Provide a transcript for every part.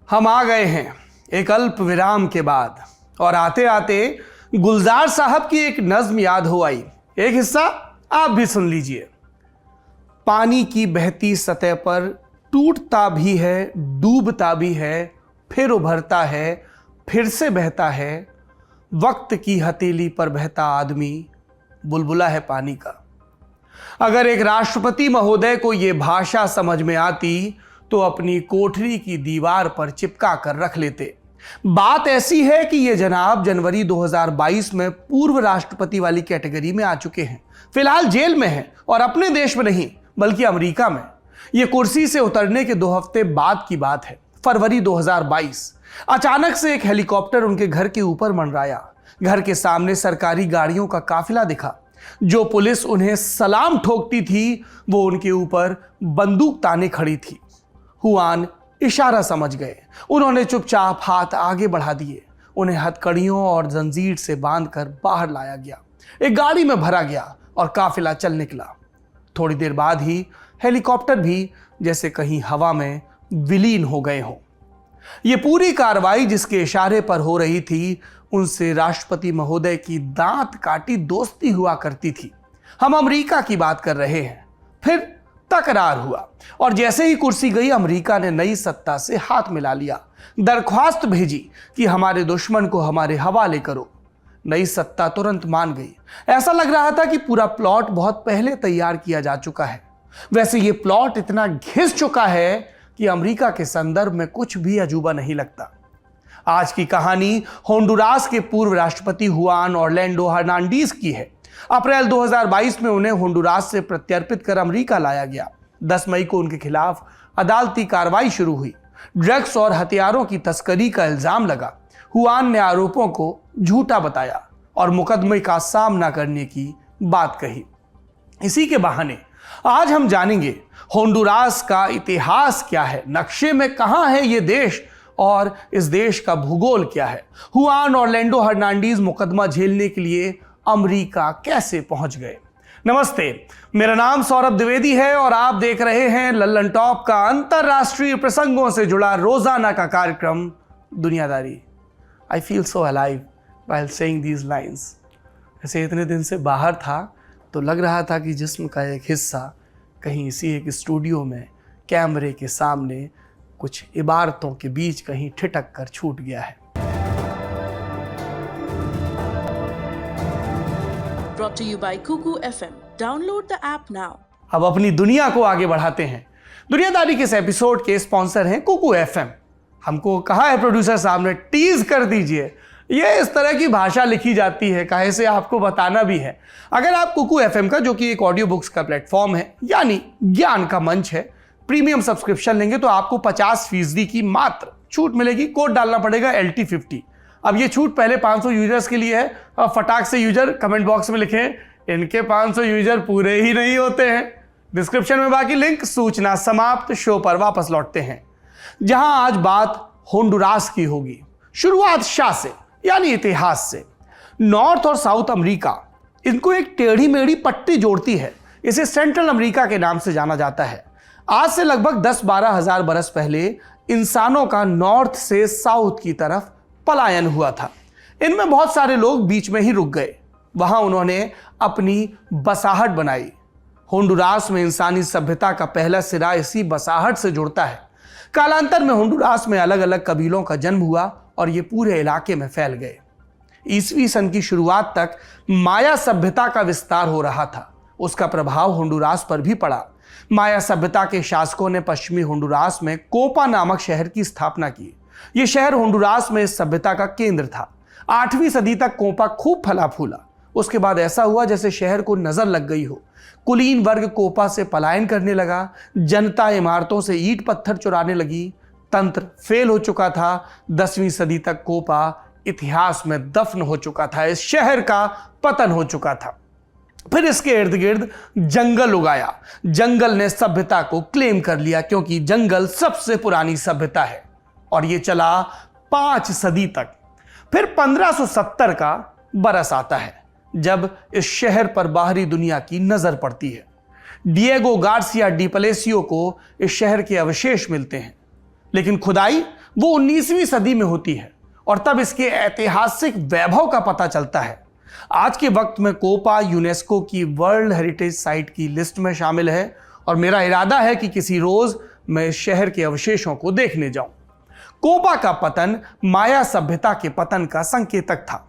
हम आ गए हैं एक अल्प विराम के बाद और आते आते गुलजार साहब की एक नज्म याद हो आई। एक हिस्सा आप भी सुन लीजिए। पानी की बहती सतह पर टूटता भी है, डूबता भी है, फिर उभरता है, फिर से बहता है। वक्त की हथेली पर बहता आदमी बुलबुला है पानी का। अगर एक राष्ट्रपति महोदय को यह भाषा समझ में आती तो अपनी कोठरी की दीवार पर चिपका कर रख लेते। बात ऐसी है कि ये जनाब जनवरी 2022 में पूर्व राष्ट्रपति वाली कैटेगरी में आ चुके हैं। फिलहाल जेल में हैं और अपने देश में नहीं बल्कि अमेरिका में। ये कुर्सी से उतरने के 2 हफ्ते बाद की बात है, फरवरी 2022। अचानक से एक हेलीकॉप्टर उनके घर के ऊपर मंडराया। घर के सामने सरकारी गाड़ियों का काफिला दिखा। जो पुलिस उन्हें सलाम ठोकती थी वो उनके ऊपर बंदूक ताने खड़ी थी। हुआन इशारा समझ गए। उन्होंने चुपचाप हाथ आगे बढ़ा दिए। उन्हें हथकड़ियों और जंजीर से बांधकर बाहर लाया गया। एक गाड़ी में भरा गया और काफिला चल निकला। थोड़ी देर बाद ही हेलीकॉप्टर भी जैसे कहीं हवा में विलीन हो गए हों। ये पूरी कार्रवाई जिसके इशारे पर हो रही थी उनसे राष्ट्रपति महोदय की दांत काटी दोस्ती हुआ करती थी। हम अमेरिका की बात कर रहे हैं। फिर तकरार हुआ और जैसे ही कुर्सी गई अमेरिका ने नई सत्ता से हाथ मिला लिया। दरख्वास्त भेजी कि हमारे दुश्मन को हमारे हवाले करो। नई सत्ता तुरंत मान गई। ऐसा लग रहा था कि पूरा प्लॉट बहुत पहले तैयार किया जा चुका है। वैसे ये प्लॉट इतना घिस चुका है कि अमेरिका के संदर्भ में कुछ भी अजूबा नहीं लगता। आज की कहानी होंडुरास के पूर्व राष्ट्रपति हुआन ऑरलैंडो हर्नांडीज की है। अप्रैल 2022 में उन्हें होंडुरास से प्रत्यर्पित कर अमेरिका लाया गया। 10 मई को उनके खिलाफ अदालती कार्रवाई शुरू हुई। ड्रग्स और हथियारों की तस्करी का इल्जाम लगा। हुआन ने आरोपों को झूठा बताया और मुकदमे का सामना करने की बात कही। इसी के बहाने आज हम जानेंगे होंडुरास का इतिहास क्या है, नक्शे में कहां है ये देश और इस देश का भूगोल क्या है। हुआन ऑरलैंडो हर्नांडीज मुकदमा झेलने के लिए अमेरिका कैसे पहुंच गए। नमस्ते, मेरा नाम सौरभ द्विवेदी है और आप देख रहे हैं लल्लन टॉप का अंतरराष्ट्रीय प्रसंगों से जुड़ा रोजाना का कार्यक्रम दुनियादारी। I feel so alive while saying these lines. ऐसे इतने दिन से बाहर था तो लग रहा था कि जिस्म का एक हिस्सा कहीं इसी एक स्टूडियो में कैमरे के सामने कुछ इबारतों के बीच कहीं ठिठक कर छूट गया है। Brought to you by Kuku FM. Download the app now. अब अपनी दुनिया को आगे बढ़ाते हैं। दुनियादारी के इस एपिसोड के स्पॉन्सर हैं कुकू एफएम। हमको कहा है प्रोड्यूसर साहब ने टीज कर दीजिए। ये इस तरह की भाषा लिखी जाती है, काहे से आपको बताना भी है। अगर आप कुकू एफएम का, जो कि एक ऑडियो बुक्स का प्लेटफॉर्म है यानी ज्ञान का मंच है, प्रीमियम सब्सक्रिप्शन लेंगे तो आपको 50% की मात्र छूट मिलेगी। कोड डालना पड़ेगा LT50। अब ये छूट पहले 500 यूजर्स के लिए है। अब फटाक से यूजर कमेंट बॉक्स में लिखें, इनके 500 यूजर पूरे ही नहीं होते हैं। डिस्क्रिप्शन में बाकी लिंक। सूचना समाप्त। शो पर वापस लौटते हैं जहां आज बात होंडुरास की होगी। शुरुआत शाह से यानी इतिहास से। नॉर्थ और साउथ अमेरिका, इनको एक टेढ़ी मेढ़ी पट्टी जोड़ती है। इसे सेंट्रल अमेरिका के नाम से जाना जाता है। आज से लगभग 10-12 हजार बरस पहले इंसानों का नॉर्थ से साउथ की तरफ पलायन हुआ था। इनमें बहुत सारे लोग बीच में ही रुक गए। वहां उन्होंने अपनी बसाहट बनाई। होंडुरास में इंसानी सभ्यता का पहला सिरा इसी बसाहट से जुड़ता है। कालांतर में होंडुरास में अलग अलग कबीलों का जन्म हुआ और ये पूरे इलाके में फैल गए। ईसवी सन की शुरुआत तक माया सभ्यता का विस्तार हो रहा था। उसका प्रभाव होंडुरास पर भी पड़ा। माया सभ्यता के शासकों ने पश्चिमी होंडुरास में कोपा नामक शहर की स्थापना की। यह शहर होंडुरास में इस सभ्यता का केंद्र था। 8वीं सदी तक कोपा खूब फला फूला। उसके बाद ऐसा हुआ जैसे शहर को नजर लग गई हो। कुलीन वर्ग कोपा से पलायन करने लगा। जनता इमारतों से ईंट पत्थर चुराने लगी। तंत्र फेल हो चुका था। 10वीं सदी तक कोपा इतिहास में दफन हो चुका था। इस शहर का पतन हो चुका था। फिर इसके इर्द गिर्द जंगल उगाया। जंगल ने सभ्यता को क्लेम कर लिया क्योंकि जंगल सबसे पुरानी सभ्यता है और यह चला 5 सदी तक। फिर 1570 का बरस आता है जब इस शहर पर बाहरी दुनिया की नजर पड़ती है। डिएगो गार्सिया डी पलेसियो को इस शहर के अवशेष मिलते हैं, लेकिन खुदाई वो 19वीं सदी में होती है और तब इसके ऐतिहासिक वैभव का पता चलता है। आज के वक्त में कोपा यूनेस्को की वर्ल्ड हेरिटेज साइट की लिस्ट में शामिल है और मेरा इरादा है कि किसी रोज मैं इस शहर के अवशेषों को देखने जाऊं। कोपा का पतन माया सभ्यता के पतन का संकेतक था।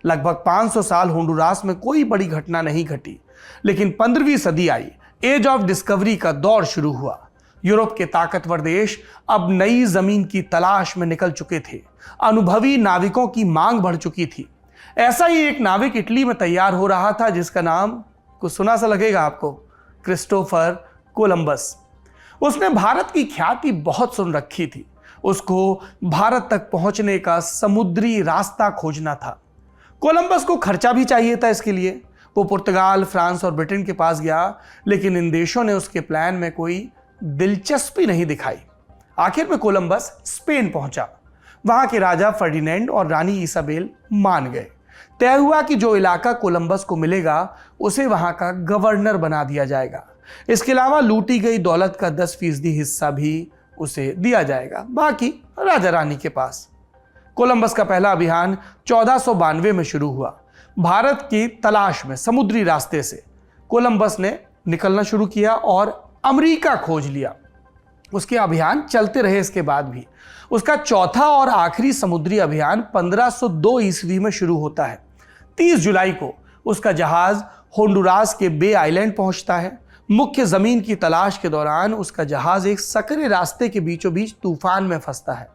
लगभग 500 साल होंडुरास में कोई बड़ी घटना नहीं घटी, लेकिन 15वीं सदी आई। एज ऑफ डिस्कवरी का दौर शुरू हुआ। यूरोप के ताकतवर देश अब नई जमीन की तलाश में निकल चुके थे। अनुभवी नाविकों की मांग बढ़ चुकी थी। ऐसा ही एक नाविक इटली में तैयार हो रहा था जिसका नाम कुछ सुना सा लगेगा आपको, क्रिस्टोफर कोलंबस। उसने भारत की ख्याति बहुत सुन रखी थी। उसको भारत तक पहुंचने का समुद्री रास्ता खोजना था। कोलंबस को खर्चा भी चाहिए था। इसके लिए वो पुर्तगाल, फ्रांस और ब्रिटेन के पास गया, लेकिन इन देशों ने उसके प्लान में कोई दिलचस्पी नहीं दिखाई। आखिर में कोलंबस स्पेन पहुंचा। वहां के राजा फर्डिनेंड और रानी इसाबेल मान गए। तय हुआ कि जो इलाका कोलंबस को मिलेगा उसे वहां का गवर्नर बना दिया जाएगा। इसके अलावा लूटी गई दौलत का 10% हिस्सा भी उसे दिया जाएगा, बाकी राजा रानी के पास। कोलंबस का पहला अभियान 1492 में शुरू हुआ। भारत की तलाश में समुद्री रास्ते से कोलंबस ने निकलना शुरू किया और अमेरिका खोज लिया। उसके अभियान चलते रहे। इसके बाद भी उसका चौथा और आखिरी समुद्री अभियान 1502 ईस्वी में शुरू होता है। 30 जुलाई को उसका जहाज होंडुरास के बे आइलैंड पहुंचता है। मुख्य जमीन की तलाश के दौरान उसका जहाज एक सकरे रास्ते के बीचों बीच तूफान में फंसता है।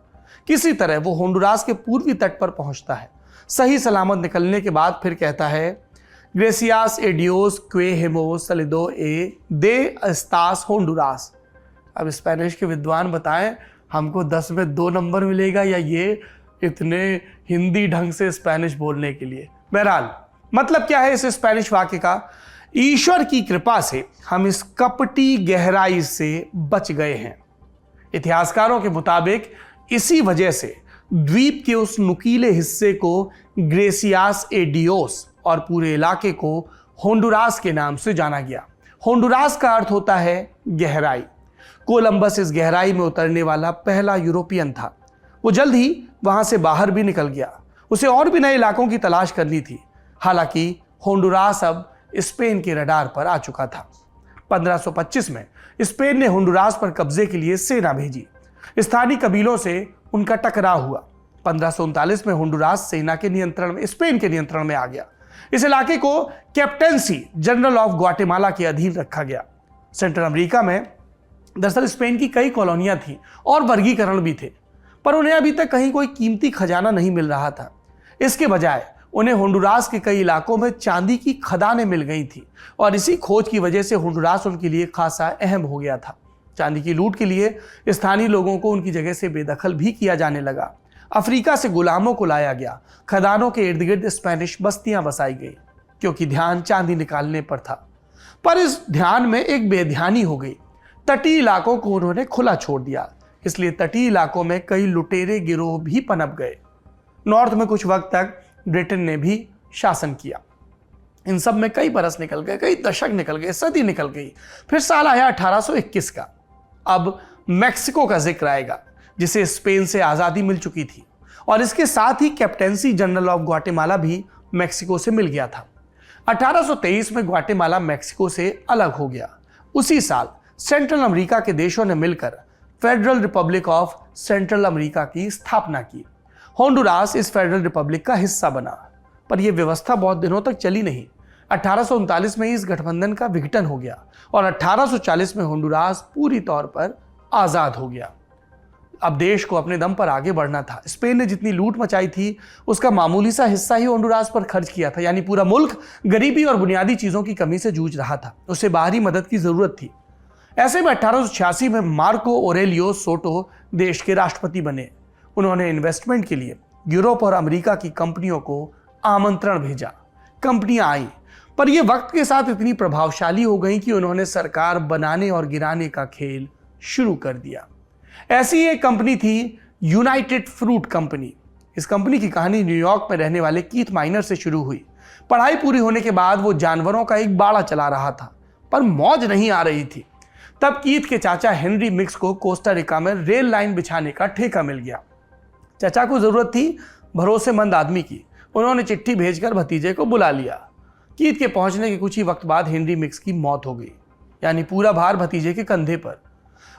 किसी तरह वो होंडुरास के पूर्वी तट पर पहुंचता है। सही सलामत निकलने के बाद फिर कहता है, ग्रेसियास ए डियोस क्वे हेमोस सलिदो ए दे अस्तास होंडुरास। अब स्पेनिश के विद्वान बताएं, हमको 10 में 2 नंबर मिलेगा या ये इतने हिंदी ढंग से स्पेनिश बोलने के लिए। बहरहाल मतलब क्या है इस स्पेनिश वाक्य का? ईश्वर की कृपा से हम इस कपटी गहराई से बच गए हैं। इतिहासकारों के मुताबिक इसी वजह से द्वीप के उस नुकीले हिस्से को ग्रेसियास ए डियोस और पूरे इलाके को होंडुरास के नाम से जाना गया। होंडुरास का अर्थ होता है गहराई। कोलंबस इस गहराई में उतरने वाला पहला यूरोपियन था। वो जल्द ही वहां से बाहर भी निकल गया। उसे और भी नए इलाकों की तलाश करनी थी। हालांकि होंडुरास अब स्पेन के रडार पर आ चुका था। 1525 में स्पेन ने होंडुरास पर कब्जे के लिए सेना भेजी। स्थानीय कबीलों से उनका टकराव हुआ। 1539 में होंडुरास सेना के नियंत्रण में, स्पेन के नियंत्रण में आ गया। इस इलाके को कैप्टेंसी जनरल ऑफ ग्वाटेमाला के अधीन रखा गया। सेंट्रल अमेरिका में दरअसल स्पेन की कई कॉलोनियां थीं और वर्गीकरण भी थे, पर उन्हें अभी तक कहीं कोई कीमती खजाना नहीं मिल रहा था। इसके बजाय उन्हें होंडुरास के कई इलाकों में चांदी की खदानें मिल गई थी और इसी खोज की वजह से होंडुरास उनके लिए खासा अहम हो गया था। चांदी की लूट के लिए स्थानीय लोगों को उनकी जगह से बेदखल भी किया जाने लगा। अफ्रीका से गुलामों को लाया गया। खदानों के इर्द गिर्द स्पेनिश बस्तियां बसाई गई क्योंकि ध्यान चांदी निकालने पर था। पर इस ध्यान में एक बेध्यानी हो गई। तटीय इलाकों को उन्होंने खुला छोड़ दिया, इसलिए तटीय इलाकों में कई लुटेरे गिरोह भी पनप गए। नॉर्थ में कुछ वक्त तक ब्रिटेन ने भी शासन किया। इन सब में कई बरस निकल गए, कई दशक निकल गए, सदी निकल गई। फिर साल आया 1821 का। अब मैक्सिको का जिक्र आएगा, जिसे स्पेन से आज़ादी मिल चुकी थी और इसके साथ ही कैप्टेंसी जनरल ऑफ ग्वाटेमाला भी मैक्सिको से मिल गया था। 1823 में ग्वाटेमाला मैक्सिको से अलग हो गया। उसी साल सेंट्रल अमेरिका के देशों ने मिलकर federal Republic of central America की स्थापना की। होंडुरास इस फेडरल रिपब्लिक का हिस्सा बना, पर यह व्यवस्था बहुत दिनों तक चली नहीं। 1839 में इस गठबंधन का विघटन हो गया और 1840 में होंडुरास पूरी तौर पर आज़ाद हो गया। अब देश को अपने दम पर आगे बढ़ना था। स्पेन ने जितनी लूट मचाई थी उसका मामूली सा हिस्सा ही होंडुरास पर खर्च किया था, यानी पूरा मुल्क गरीबी और बुनियादी चीज़ों की कमी से जूझ रहा था। उसे बाहरी मदद की ज़रूरत थी। ऐसे में 1886 में मार्को ओरेलियो सोटो देश के राष्ट्रपति बने। उन्होंने इन्वेस्टमेंट के लिए यूरोप और अमेरिका की कंपनियों को आमंत्रण भेजा। कंपनियां आईं, पर यह वक्त के साथ इतनी प्रभावशाली हो गई कि उन्होंने सरकार बनाने और गिराने का खेल शुरू कर दिया। ऐसी एक कंपनी थी यूनाइटेड फ्रूट कंपनी। इस कंपनी की कहानी न्यूयॉर्क में रहने वाले कीथ माइनर से शुरू हुई। पढ़ाई पूरी होने के बाद वो जानवरों का एक बाड़ा चला रहा था, पर मौज नहीं आ रही थी। तब कीथ के चाचा हेनरी मिक्स को कोस्टा रिका में रेल लाइन बिछाने का ठेका मिल गया। चचा को जरूरत थी भरोसेमंद आदमी की। उन्होंने चिट्ठी भेजकर भतीजे को बुला लिया। कीथ के पहुंचने के कुछ ही वक्त बाद हेनरी मिक्स की मौत हो गई, यानी पूरा भार भतीजे के कंधे पर।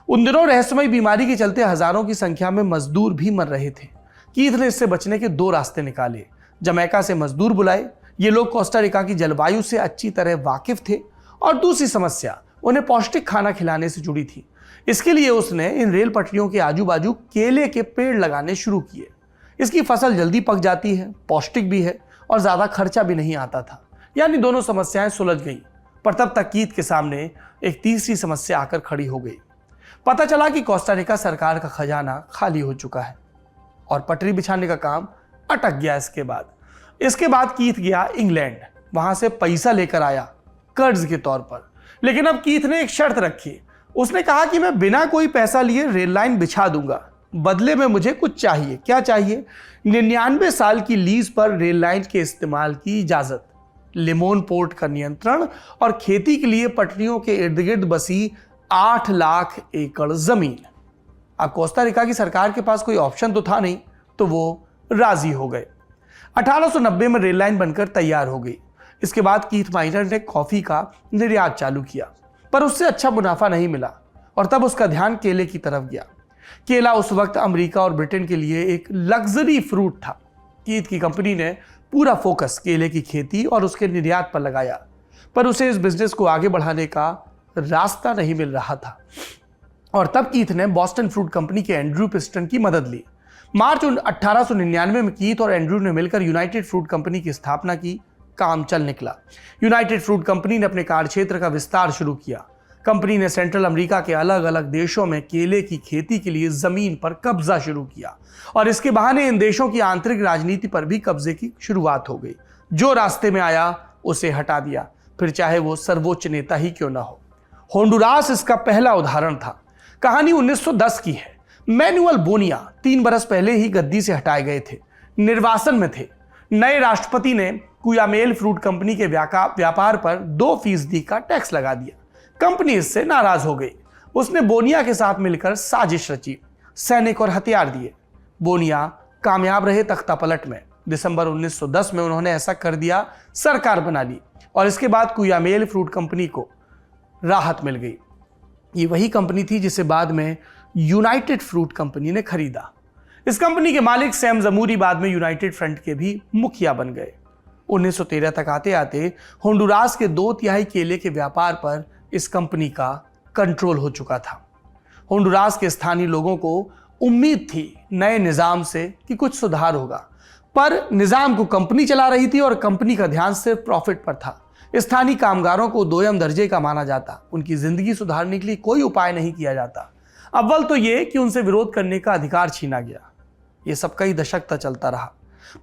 उन दिनों रहस्यमयी बीमारी के चलते हजारों की संख्या में मजदूर भी मर रहे थे। कीथ ने इससे बचने के 2 रास्ते निकाले। जमैका से मजदूर बुलाए, ये लोग कोस्टा रिका की जलवायु से अच्छी तरह वाकिफ थे, और दूसरी समस्या उन्हें पौष्टिक खाना खिलाने से जुड़ी थी। इसके लिए उसने इन रेल पटरियों के आजू बाजू केले के पेड़ लगाने शुरू किए। इसकी फसल जल्दी पक जाती है, पौष्टिक भी है और ज्यादा खर्चा भी नहीं आता था। यानी दोनों समस्याएं सुलझ गई। पर तब तक कीथ के सामने एक तीसरी समस्या आकर खड़ी हो गई। पता चला कि कोस्टा रिका सरकार का खजाना खाली हो चुका है और पटरी बिछाने का काम अटक गया। इसके बाद कीथ गया इंग्लैंड, वहां से पैसा लेकर आया कर्ज के तौर पर। लेकिन अब कीथ ने एक शर्त रखी। उसने कहा कि मैं बिना कोई पैसा लिए रेल लाइन बिछा दूंगा, बदले में मुझे कुछ चाहिए। क्या चाहिए? 99 साल की लीज पर रेल लाइन के इस्तेमाल की इजाजत, लिमोन पोर्ट का नियंत्रण और खेती के लिए पटरियों के इर्द गिर्द बसी 8 लाख एकड़ जमीन। अब कोस्टा रिका की सरकार के पास कोई ऑप्शन तो था नहीं, तो वो राजी हो गए। 1890 में रेल लाइन बनकर तैयार हो गई। इसके बाद कीथ माइनर ने कॉफी का निर्यात चालू किया, पर उससे अच्छा मुनाफा नहीं मिला और तब उसका ध्यान केले की तरफ गया। केला उस वक्त अमेरिका और ब्रिटेन के लिए एक लग्जरी फ्रूट था। कीथ की कंपनी ने पूरा फोकस केले की खेती और उसके निर्यात पर लगाया, पर उसे इस बिजनेस को आगे बढ़ाने का रास्ता नहीं मिल रहा था। और तब कीथ ने बॉस्टन फ्रूट कंपनी के एंड्रू पिस्टन की मदद ली। मार्च 1899 में कीथ और एंड्रू ने मिलकर यूनाइटेड फ्रूट कंपनी की स्थापना की। काम चल निकला। यूनाइटेड फ्रूट कंपनी ने अपने कार्यक्षेत्र का विस्तार शुरू किया। कंपनी ने सेंट्रल अमेरिका के अलग अलग देशों में केले की खेती के लिए जमीन पर कब्जा शुरू किया और इसके बहाने इन देशों की आंतरिक राजनीति पर भी कब्जे की शुरुआत हो गई। जो रास्ते में आया उसे हटा दिया, फिर चाहे वो सर्वोच्च नेता ही क्यों ना हो। होंडुरास इसका पहला उदाहरण था। कहानी 1910 की है। मैनुअल बोनिया 3 बरस पहले ही गद्दी से हटाए गए थे, निर्वासन में थे। नए राष्ट्रपति ने कुयामेल फ्रूट कंपनी के व्यापार पर 2% का टैक्स लगा दिया। कंपनी इससे नाराज हो गई। उसने बोनिया के साथ मिलकर साजिश रची, सैनिक और हथियार दिए। बोनिया कामयाब रहे तख्तापलट में। दिसंबर 1910 में उन्होंने ऐसा कर दिया, सरकार बना ली और इसके बाद कुयामेल फ्रूट कंपनी को राहत मिल गई। ये वही कंपनी थी जिसे बाद में यूनाइटेड फ्रूट कंपनी ने खरीदा। इस कंपनी के मालिक सैम जमूरी बाद में यूनाइटेड फ्रंट के भी मुखिया बन गए। 1913 तक आते आते होंडुरास के 2/3 केले के व्यापार पर इस कंपनी का कंट्रोल हो चुका था। होंडुरास के स्थानीय लोगों को उम्मीद थी नए निजाम से कि कुछ सुधार होगा, पर निजाम को कंपनी चला रही थी और कंपनी का ध्यान सिर्फ प्रॉफिट पर था। स्थानीय कामगारों को 2ym दर्जे का माना जाता, उनकी जिंदगी सुधारने के लिए कोई उपाय नहीं किया जाता। अव्वल तो ये कि उनसे विरोध करने का अधिकार छीना गया। ये सब कई दशक तक चलता रहा।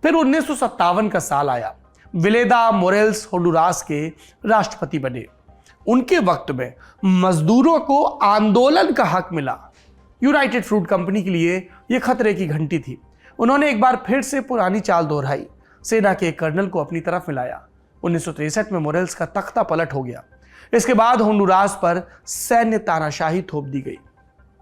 फिर 1957 का साल आया। विलेदा मोरेल्स होंडुरास के राष्ट्रपति बने। उनके वक्त में मजदूरों को आंदोलन का हक मिला। यूनाइटेड फ्रूट कंपनी के लिए यह खतरे की घंटी थी। उन्होंने एक बार फिर से पुरानी चाल दोहराई, सेना के एक कर्नल को अपनी तरफ मिलाया। 1963 में मोरेल्स का तख्ता पलट हो गया। इसके बाद होंडुरास पर सैन्य तानाशाही थोप दी गई।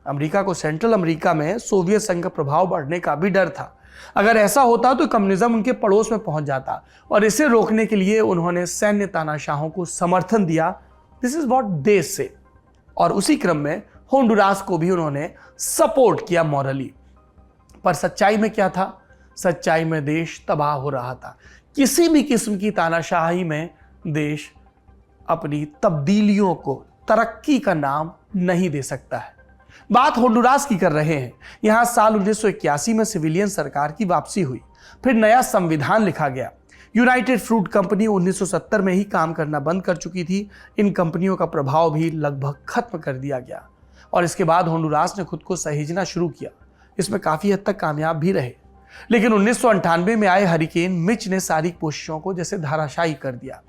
अमेरिका को सेंट्रल अमेरिका में सोवियत संघ का प्रभाव बढ़ने का भी डर था। अगर ऐसा होता तो कम्युनिज्म उनके पड़ोस में पहुंच जाता और इसे रोकने के लिए उन्होंने सैन्य तानाशाहों को समर्थन दिया। दिस इज व्हाट दे से। और उसी क्रम में होंडुरास को भी उन्होंने सपोर्ट किया मॉरली। पर सच्चाई में क्या था? सच्चाई में देश तबाह हो रहा था। किसी भी किस्म की तानाशाही में देश अपनी तब्दीलियों को तरक्की का नाम नहीं दे सकता है। बात होंडुरास की कर रहे हैं। यहां साल 1981 में सिविलियन सरकार की वापसी हुई, फिर नया संविधान लिखा गया। यूनाइटेड फ्रूट कंपनी 1970 में ही काम करना बंद कर चुकी थी। इन कंपनियों का प्रभाव भी लगभग खत्म कर दिया गया और इसके बाद होंडुरास ने खुद को सहेजना शुरू किया। इसमें काफी हद तक कामयाब भी रहे। लेकिन 1998 में आए हरिकेन मिच ने सारी कोशिशों को जैसे धाराशायी कर दिया।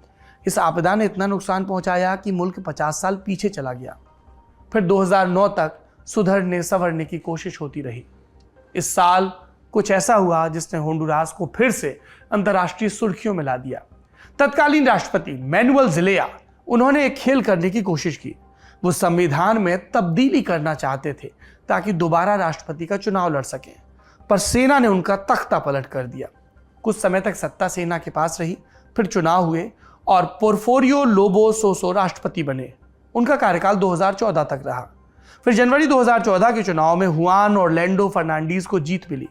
इस आपदा ने इतना नुकसान पहुंचाया कि मुल्क 50 साल पीछे चला गया। फिर 2009 तक सुधरने संवरने की कोशिश होती रही। इस साल कुछ ऐसा हुआ जिसने होंडुरास को फिर से अंतर्राष्ट्रीय सुर्खियों में ला दिया। तत्कालीन राष्ट्रपति मैनुअल ज़ेलेया, उन्होंने एक खेल करने की कोशिश की। वो संविधान में तब्दीली करना चाहते थे ताकि दोबारा राष्ट्रपति का चुनाव लड़ सकें। पर सेना ने उनका तख्ता पलट कर दिया। कुछ समय तक सत्ता सेना के पास रही, फिर चुनाव हुए और पोर्फोरियो लोबो सोसो राष्ट्रपति बने। उनका कार्यकाल 2014 तक रहा। फिर जनवरी 2014 के चुनाव में हुआन ऑरलैंडो फर्नांडीज को जीत मिली।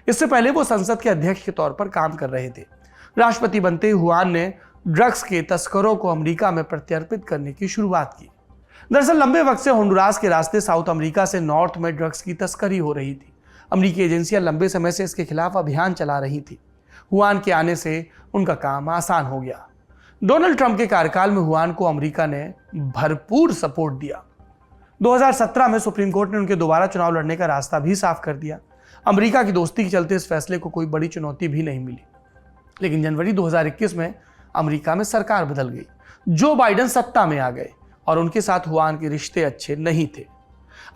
इससे पहले वो संसद के अध्यक्ष के तौर पर काम कर रहे थे। राष्ट्रपति बनते ही हुआन ने ड्रग्स के तस्करों को अमेरिका में प्रत्यर्पित करने की शुरुआत की। दरअसल लंबे वक्त से होंडुरास के रास्ते साउथ अमेरिका से नॉर्थ में ड्रग्स की तस्करी हो रही थी। अमेरिकी एजेंसियां लंबे समय से इसके खिलाफ अभियान चला रही थी। हुआन के आने से उनका काम आसान हो गया। डोनाल्ड ट्रंप के कार्यकाल में हुआन को अमेरिका ने भरपूर सपोर्ट दिया। 2017 में सुप्रीम कोर्ट ने उनके दोबारा चुनाव लड़ने का रास्ता भी साफ कर दिया। अमेरिका की दोस्ती के चलते इस फैसले को कोई बड़ी चुनौती भी नहीं मिली। लेकिन जनवरी 2021 में अमेरिका में सरकार बदल गई। जो बाइडेन सत्ता में आ गए और उनके साथ हुआन के रिश्ते अच्छे नहीं थे।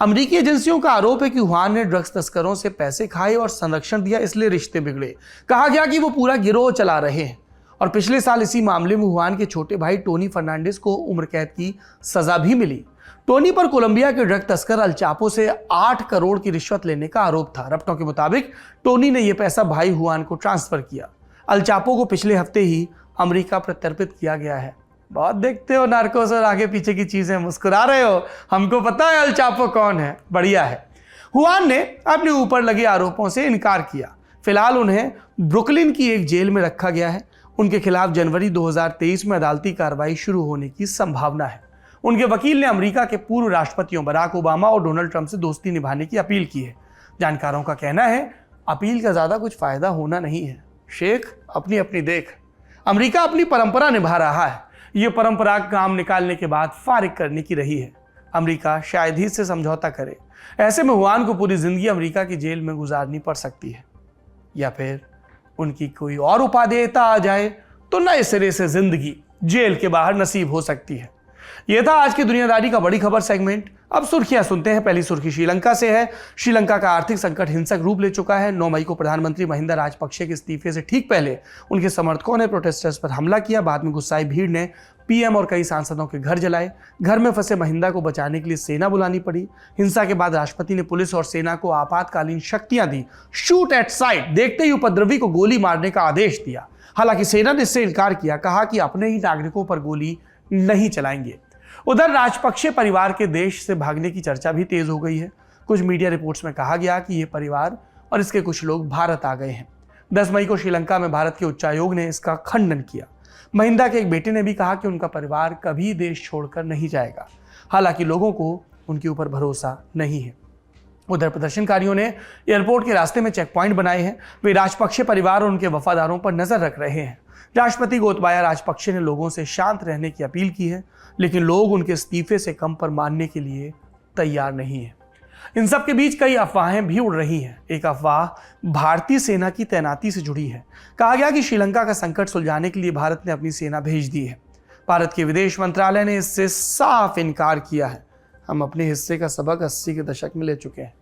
अमेरिकी एजेंसियों का आरोप है कि हुआन ने ड्रग्स तस्करों से पैसे खाए और संरक्षण दिया, इसलिए रिश्ते बिगड़े। कहा गया कि वो पूरा गिरोह चला रहे हैं। और पिछले साल इसी मामले में हुआन के छोटे भाई टोनी फर्नांडिस को उम्र कैद की सजा भी मिली। टोनी पर कोलंबिया के ड्रग तस्कर अल चापो से 8 करोड़ की रिश्वत लेने का आरोप था। रपटों के मुताबिक टोनी ने यह पैसा भाई हुआन को ट्रांसफर किया। अल चापो को पिछले हफ्ते ही अमेरिका प्रत्यर्पित किया गया है। बहुत देखते हो नार्कोस और आगे पीछे की चीजें, मुस्कुरा रहे हो, हमको पता है अल चापो कौन है। बढ़िया है। हुआन ने अपने ऊपर लगे आरोपों से इनकार किया। फिलहाल उन्हें ब्रुकलिन की एक जेल में रखा गया है। उनके खिलाफ जनवरी 2023 में अदालती कार्रवाई शुरू होने की संभावना है। उनके वकील ने अमेरिका के पूर्व राष्ट्रपतियों बराक ओबामा और डोनाल्ड ट्रंप से दोस्ती निभाने की अपील की है। जानकारों का कहना है अपील का ज्यादा कुछ फायदा होना नहीं है। शेख अपनी अपनी देख। अमेरिका अपनी परंपरा निभा रहा है। ये परंपरा काम निकालने के बाद फारिग करने की रही है। अमेरिका शायद ही इससे समझौता करे। ऐसे में हुआन को पूरी जिंदगी अमेरिका की जेल में गुजारनी पड़ सकती है, या फिर उनकी कोई और उपादेयता आ जाए तो नए सिरे से जिंदगी जेल के बाहर नसीब हो सकती है। यह था आज की दुनियादारी का बड़ी खबर सेगमेंट। अब सुर्खियां सुनते हैं। पहली सुर्खी श्रीलंका से है। श्रीलंका का आर्थिक संकट हिंसक रूप ले चुका है। 9 मई को प्रधानमंत्री महिंदा राजपक्षे के इस्तीफे से ठीक पहले उनके समर्थकों ने प्रोटेस्टर्स पर हमला किया। बाद में गुस्साई भीड़ ने पीएम और कई सांसदों के घर जलाए। घर में फंसे महिंदा को बचाने के लिए सेना बुलानी पड़ी। हिंसा के बाद राष्ट्रपति ने पुलिस और सेना को आपातकालीन शक्तियां दी। शूट एट साइट देखते ही उपद्रवी को गोली मारने का आदेश दिया। हालांकि सेना ने इससे इनकार किया, कहा कि अपने ही नागरिकों पर गोली नहीं चलाएंगे। उधर राजपक्षे परिवार के देश से भागने की चर्चा भी तेज हो गई है। कुछ मीडिया रिपोर्ट्स में कहा गया कि यह परिवार और इसके कुछ लोग भारत आ गए हैं। 10 मई को श्रीलंका में भारत के उच्चायोग ने इसका खंडन किया। महिंदा के एक बेटे ने भी कहा कि उनका परिवार कभी देश छोड़कर नहीं जाएगा। हालांकि लोगों को उनके ऊपर भरोसा नहीं है। उधर प्रदर्शनकारियों ने एयरपोर्ट के रास्ते में चेक पॉइंट बनाए हैं। वे राजपक्षे परिवार और उनके वफादारों पर नजर रख रहे हैं। राष्ट्रपति गोतबाया राजपक्षे ने लोगों से शांत रहने की अपील की है, लेकिन लोग उनके इस्तीफे से कम पर मानने के लिए तैयार नहीं है। इन सब के बीच कई अफवाहें भी उड़ रही हैं। एक अफवाह भारतीय सेना की तैनाती से जुड़ी है। कहा गया कि श्रीलंका का संकट सुलझाने के लिए भारत ने अपनी सेना भेज दी है। भारत के विदेश मंत्रालय ने इससे साफ इनकार किया है। हम अपने हिस्से का सबक 80 के दशक में ले चुके हैं।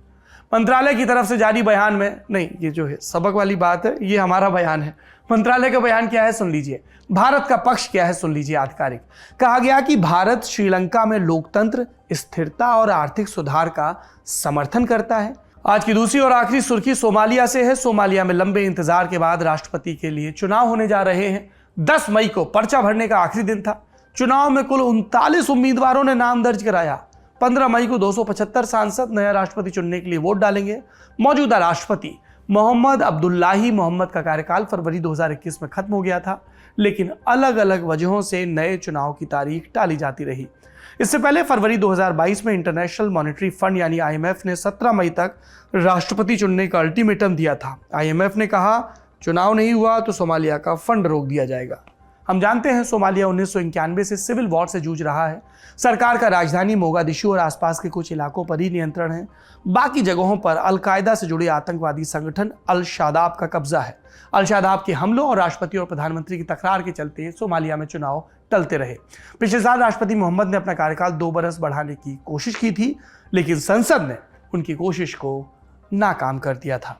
मंत्रालय की तरफ से जारी बयान में, नहीं, ये जो है सबक वाली बात है, ये हमारा बयान है। मंत्रालय का बयान क्या है सुन लीजिए। भारत का पक्ष क्या है सुन लीजिए। आधिकारिक कहा गया कि भारत श्रीलंका में लोकतंत्र, स्थिरता और आर्थिक सुधार का समर्थन करता है। आज की दूसरी और आखिरी सुर्खी सोमालिया से है। सोमालिया में लंबे इंतजार के बाद राष्ट्रपति के लिए चुनाव होने जा रहे हैं। 10 मई को पर्चा भरने का आखिरी दिन था। चुनाव में कुल 39 उम्मीदवारों ने नाम दर्ज कराया। 15 मई को 275 सांसद नया राष्ट्रपति चुनने के लिए वोट डालेंगे। मौजूदा राष्ट्रपति मोहम्मद अब्दुल्लाही मोहम्मद का कार्यकाल फरवरी 2021 में खत्म हो गया था, लेकिन अलग अलग वजहों से नए चुनाव की तारीख टाली जाती रही। इससे पहले फरवरी 2022 में इंटरनेशनल मॉनेटरी फंड यानी IMF ने 17 मई तक राष्ट्रपति चुनने का अल्टीमेटम दिया था। IMF ने कहा चुनाव नहीं हुआ तो सोमालिया का फंड रोक दिया जाएगा। हम जानते हैं सोमालिया 1991 से सिविल वॉर से जूझ रहा है। सरकार का राजधानी मोगादिशु और आसपास के कुछ इलाकों पर ही नियंत्रण है। बाकी जगहों पर अल-कायदा से जुड़े आतंकवादी संगठन अल-शादाब का कब्जा है। अल-शादाब के हमलों और राष्ट्रपति और प्रधानमंत्री की तकरार के चलते सोमालिया में चुनाव टलते रहे। पिछले साल राष्ट्रपति मोहम्मद ने अपना कार्यकाल 2 बरस बढ़ाने की कोशिश की थी, लेकिन संसद ने उनकी कोशिश को नाकाम कर दिया था।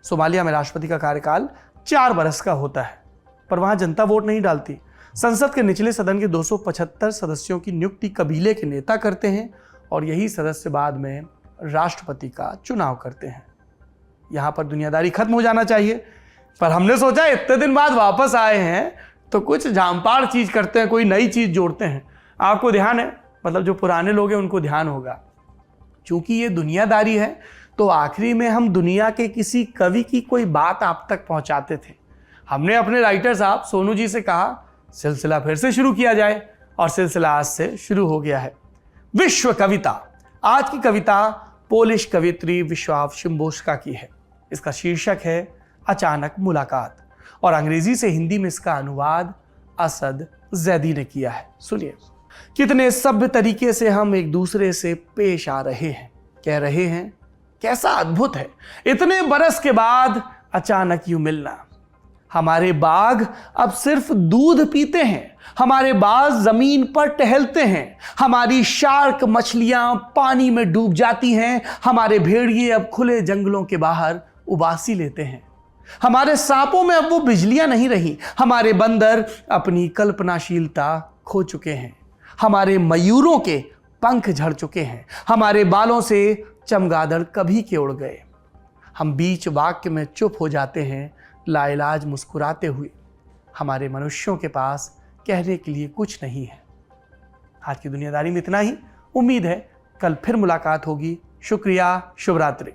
सोमालिया में राष्ट्रपति का कार्यकाल 4 बरस का होता है, पर वहां जनता वोट नहीं डालती। संसद के निचले सदन के 275 सदस्यों की नियुक्ति कबीले के नेता करते हैं और यही सदस्य बाद में राष्ट्रपति का चुनाव करते हैं। यहाँ पर दुनियादारी खत्म हो जाना चाहिए। पर हमने सोचा इतने दिन बाद वापस आए हैं तो कुछ झांपाड़ चीज करते हैं, कोई नई चीज जोड़ते हैं। आपको ध्यान है, मतलब जो पुराने लोग हैं उनको ध्यान होगा, क्योंकि ये दुनियादारी है तो आखिरी में हम दुनिया के किसी कवि की कोई बात आप तक पहुंचाते थे। हमने अपने राइटर साहब सोनू जी से कहा सिलसिला फिर से शुरू किया जाए, और सिलसिला आज से शुरू हो गया है। विश्व कविता। आज की कविता पोलिश कवित्री विश्वाव शिम्बोर्स्का की है। इसका शीर्षक है अचानक मुलाकात, और अंग्रेजी से हिंदी में इसका अनुवाद असद जैदी ने किया है। सुनिए। कितने सभ्य तरीके से हम एक दूसरे से पेश आ रहे हैं, कह रहे हैं कैसा अद्भुत है इतने बरस के बाद अचानक यूं मिलना। हमारे बाग अब सिर्फ दूध पीते हैं, हमारे बाज जमीन पर टहलते हैं, हमारी शार्क मछलियां पानी में डूब जाती हैं, हमारे भेड़िए अब खुले जंगलों के बाहर उबासी लेते हैं, हमारे सांपों में अब वो बिजलियां नहीं रही, हमारे बंदर अपनी कल्पनाशीलता खो चुके हैं, हमारे मयूरों के पंख झड़ चुके हैं, हमारे बालों से चमगादड़ कभी के उड़ गए। हम बीच वाक्य में चुप हो जाते हैं लाइलाज मुस्कुराते हुए। हमारे मनुष्यों के पास कहने के लिए कुछ नहीं है। आज की दुनियादारी में इतना ही। उम्मीद है कल फिर मुलाकात होगी। शुक्रिया। शुभ रात्रि।